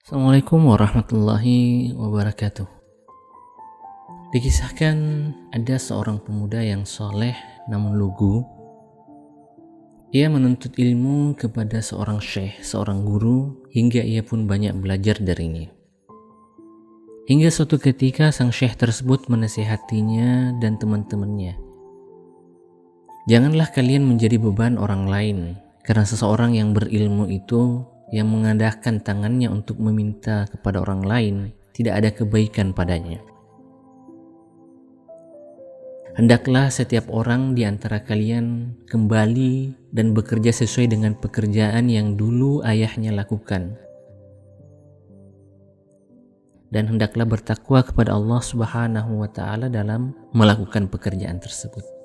Assalamualaikum warahmatullahi wabarakatuh. Dikisahkan ada seorang pemuda yang soleh namun lugu. Ia menuntut ilmu kepada seorang syekh, seorang guru, hingga ia pun banyak belajar darinya. Hingga suatu ketika sang syekh tersebut menasihatinya dan teman-temannya. Janganlah kalian menjadi beban orang lain, karena seseorang yang berilmu itu yang mengandahkan tangannya untuk meminta kepada orang lain, tidak ada kebaikan padanya. Hendaklah setiap orang di antara kalian kembali dan bekerja sesuai dengan pekerjaan yang dulu ayahnya lakukan. Dan hendaklah bertakwa kepada Allah Subhanahu wa Ta'ala dalam melakukan pekerjaan tersebut.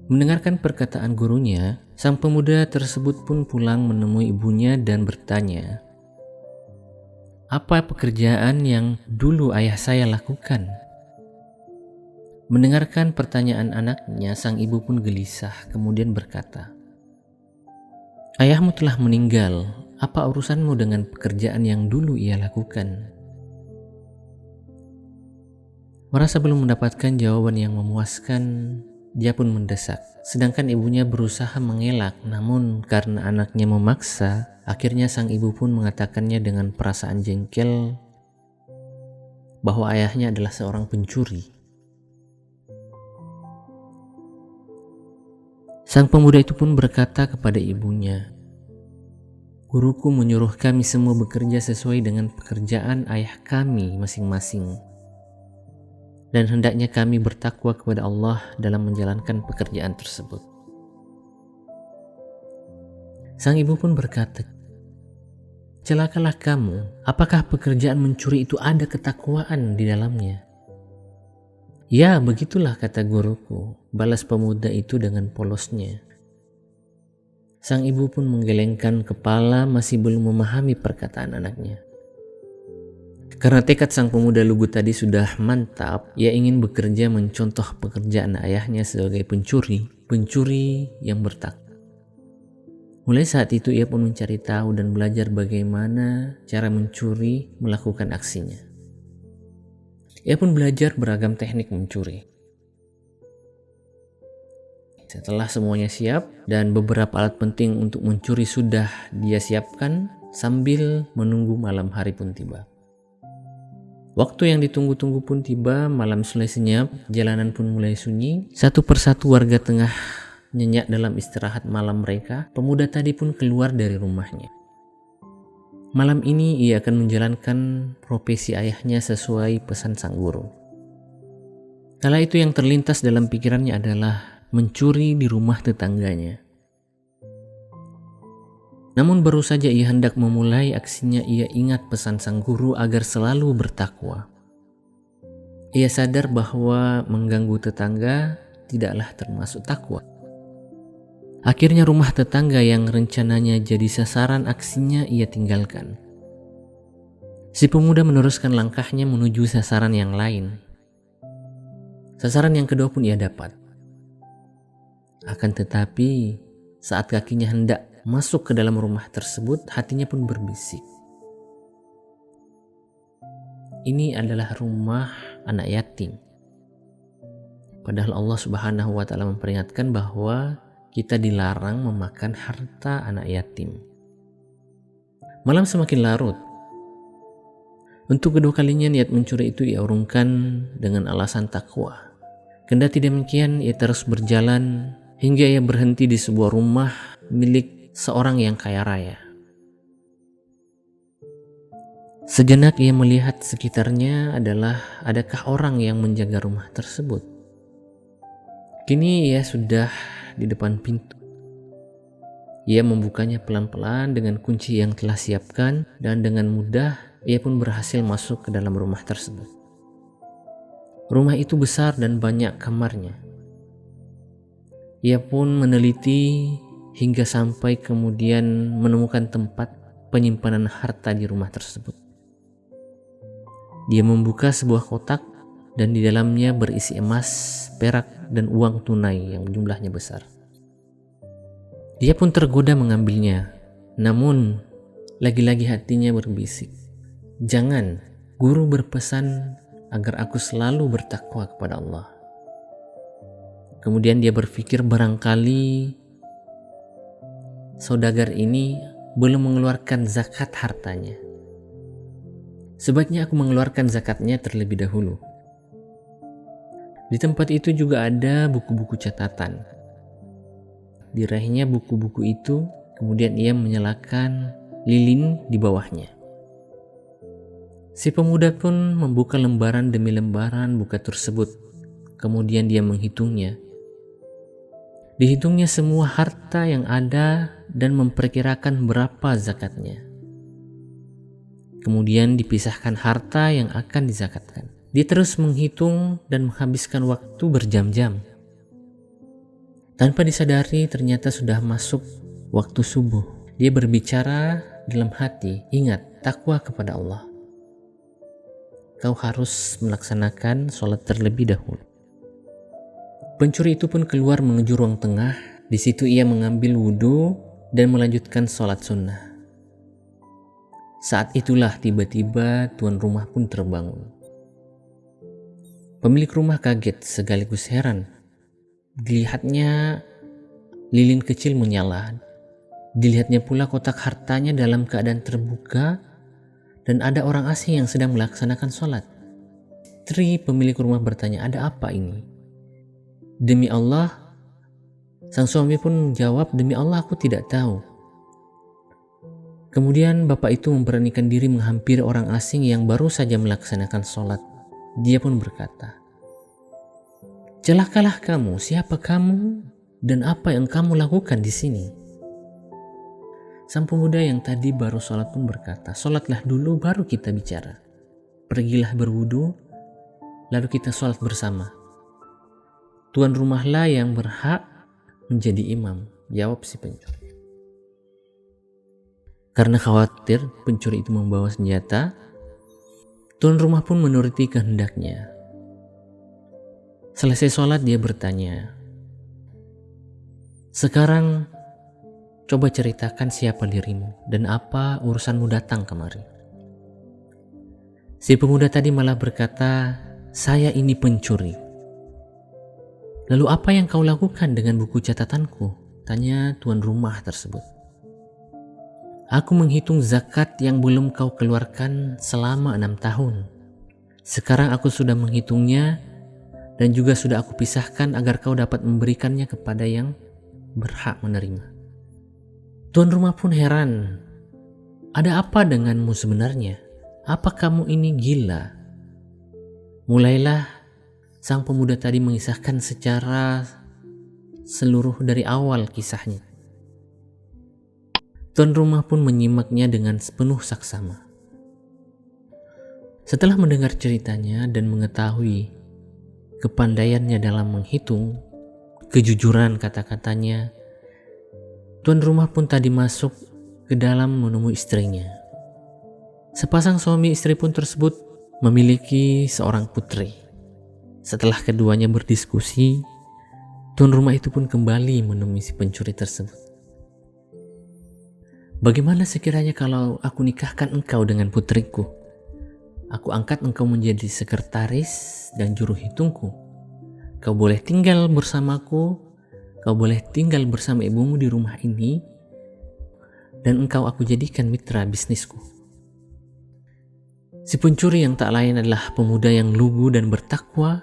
Mendengarkan perkataan gurunya, sang pemuda tersebut pun pulang menemui ibunya dan bertanya, "Apa pekerjaan yang dulu ayah saya lakukan?" Mendengarkan pertanyaan anaknya, sang ibu pun gelisah, kemudian berkata, "Ayahmu telah meninggal, apa urusanmu dengan pekerjaan yang dulu ia lakukan?" Merasa belum mendapatkan jawaban yang memuaskan, dia pun mendesak. Sedangkan ibunya berusaha mengelak, namun karena anaknya memaksa, akhirnya sang ibu pun mengatakannya dengan perasaan jengkel bahwa ayahnya adalah seorang pencuri. Sang pemuda itu pun berkata kepada ibunya, "Guruku menyuruh kami semua bekerja sesuai dengan pekerjaan ayah kami masing-masing. Dan hendaknya kami bertakwa kepada Allah dalam menjalankan pekerjaan tersebut." Sang ibu pun berkata, "Celakalah kamu, apakah pekerjaan mencuri itu ada ketakwaan di dalamnya?" "Ya, begitulah," kata guruku, balas pemuda itu dengan polosnya. Sang ibu pun menggelengkan kepala, masih belum memahami perkataan anaknya. Karena tekad sang pemuda lugu tadi sudah mantap, ia ingin bekerja mencontoh pekerjaan ayahnya sebagai pencuri yang bertakwa. Mulai saat itu ia pun mencari tahu dan belajar bagaimana cara mencuri melakukan aksinya. Ia pun belajar beragam teknik mencuri. Setelah semuanya siap dan beberapa alat penting untuk mencuri sudah dia siapkan, sambil menunggu malam hari pun tiba. Waktu yang ditunggu-tunggu pun tiba, malam mulai senyap, jalanan pun mulai sunyi. Satu persatu warga tengah nyenyak dalam istirahat malam mereka. Pemuda tadi pun keluar dari rumahnya. Malam ini ia akan menjalankan profesi ayahnya sesuai pesan sang guru. Kala itu yang terlintas dalam pikirannya adalah mencuri di rumah tetangganya. Namun baru saja ia hendak memulai aksinya, ia ingat pesan sang guru agar selalu bertakwa. Ia sadar bahwa mengganggu tetangga tidaklah termasuk takwa. Akhirnya rumah tetangga yang rencananya jadi sasaran aksinya ia tinggalkan. Si pemuda meneruskan langkahnya menuju sasaran yang lain. Sasaran yang kedua pun ia dapat. Akan tetapi saat kakinya hendak masuk ke dalam rumah tersebut, hatinya pun berbisik, ini adalah rumah anak yatim. Padahal Allah Subhanahu wa Ta'ala memperingatkan bahwa kita dilarang memakan harta anak yatim. Malam semakin larut. Untuk kedua kalinya niat mencuri itu ia urungkan dengan alasan takwa. Kendati demikian ia terus berjalan hingga ia berhenti di sebuah rumah milik seorang yang kaya raya. Sejenak ia melihat sekitarnya adakah orang yang menjaga rumah tersebut. Kini ia sudah di depan pintu. Ia membukanya pelan-pelan dengan kunci yang telah siapkan, dan dengan mudah ia pun berhasil masuk ke dalam rumah tersebut. Rumah itu besar dan banyak kamarnya. Ia pun meneliti hingga sampai kemudian menemukan tempat penyimpanan harta di rumah tersebut. Dia membuka sebuah kotak dan di dalamnya berisi emas, perak, dan uang tunai yang jumlahnya besar. Dia pun tergoda mengambilnya, namun Lagi-lagi hatinya berbisik, "Jangan, guru berpesan agar aku selalu bertakwa kepada Allah." Kemudian dia berpikir barangkali saudagar ini belum mengeluarkan zakat hartanya. Sebaiknya aku mengeluarkan zakatnya terlebih dahulu. Di tempat itu juga ada buku-buku catatan. Diraihnya buku-buku itu, kemudian ia menyalakan lilin di bawahnya. Si pemuda pun membuka lembaran demi lembaran buku tersebut. Kemudian dia menghitungnya. Dihitungnya semua harta yang ada dan memperkirakan berapa zakatnya. Kemudian dipisahkan harta yang akan dizakatkan. Dia terus menghitung dan menghabiskan waktu berjam-jam. Tanpa disadari ternyata sudah masuk waktu subuh. Dia berbicara dalam hati, "Ingat, takwa kepada Allah. Kau harus melaksanakan sholat terlebih dahulu." Pencuri itu pun keluar menuju ruang tengah. Di situ ia mengambil wudhu dan melanjutkan sholat sunnah. Saat itulah tiba-tiba tuan rumah pun terbangun. Pemilik rumah kaget sekaligus heran. Dilihatnya lilin kecil menyala. Dilihatnya pula kotak hartanya dalam keadaan terbuka dan ada orang asing yang sedang melaksanakan sholat. Istri pemilik rumah bertanya, "Ada apa ini?" "Demi Allah," sang suami pun menjawab, "Demi Allah aku tidak tahu." Kemudian bapak itu memberanikan diri menghampiri orang asing yang baru saja melaksanakan sholat. Dia pun berkata, "Celakalah kamu, siapa kamu dan apa yang kamu lakukan di sini?" Sang pemuda yang tadi baru sholat pun berkata, "Sholatlah dulu baru kita bicara. Pergilah berwudu, lalu kita sholat bersama. Tuan rumahlah yang berhak menjadi imam," jawab si pencuri. Karena khawatir pencuri itu membawa senjata, tuan rumah pun menuruti kehendaknya. Selesai sholat dia bertanya, "Sekarang coba ceritakan siapa dirimu dan apa urusanmu datang kemari." Si pemuda tadi malah berkata, "Saya ini pencuri." "Lalu apa yang kau lakukan dengan buku catatanku?" tanya tuan rumah tersebut. "Aku menghitung zakat yang belum kau keluarkan selama 6 tahun. Sekarang aku sudah menghitungnya dan juga sudah aku pisahkan agar kau dapat memberikannya kepada yang berhak menerima." Tuan rumah pun heran. "Ada apa denganmu sebenarnya? Apa kamu ini gila?" Mulailah sang pemuda tadi mengisahkan secara seluruh dari awal kisahnya. Tuan rumah pun menyimaknya dengan sepenuh saksama. Setelah mendengar ceritanya dan mengetahui kepandaiannya dalam menghitung, kejujuran kata-katanya, tuan rumah pun tadi masuk ke dalam menemui istrinya. Sepasang suami istri pun tersebut memiliki seorang putri. Setelah keduanya berdiskusi, tuan rumah itu pun kembali menemui si pencuri tersebut. "Bagaimana sekiranya kalau aku nikahkan engkau dengan putriku? Aku angkat engkau menjadi sekretaris dan juru hitungku. Kau boleh tinggal bersamaku, kau boleh tinggal bersama ibumu di rumah ini, dan engkau aku jadikan mitra bisnisku." Si pencuri yang tak lain adalah pemuda yang lugu dan bertakwa,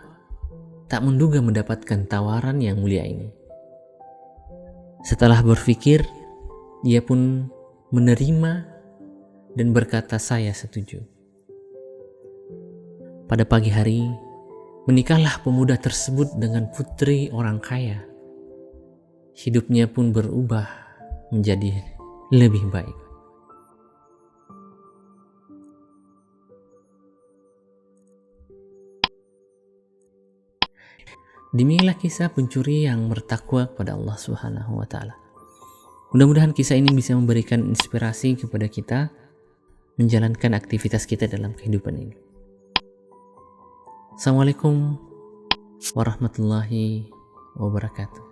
tak menduga mendapatkan tawaran yang mulia ini. Setelah berpikir, ia pun menerima dan berkata, "Saya setuju." Pada pagi hari, menikahlah pemuda tersebut dengan putri orang kaya. Hidupnya pun berubah menjadi lebih baik. Demikianlah kisah pencuri yang bertakwa kepada Allah Subhanahu wa Ta'ala. Mudah-mudahan kisah ini bisa memberikan inspirasi kepada kita menjalankan aktivitas kita dalam kehidupan ini. Assalamualaikum warahmatullahi wabarakatuh.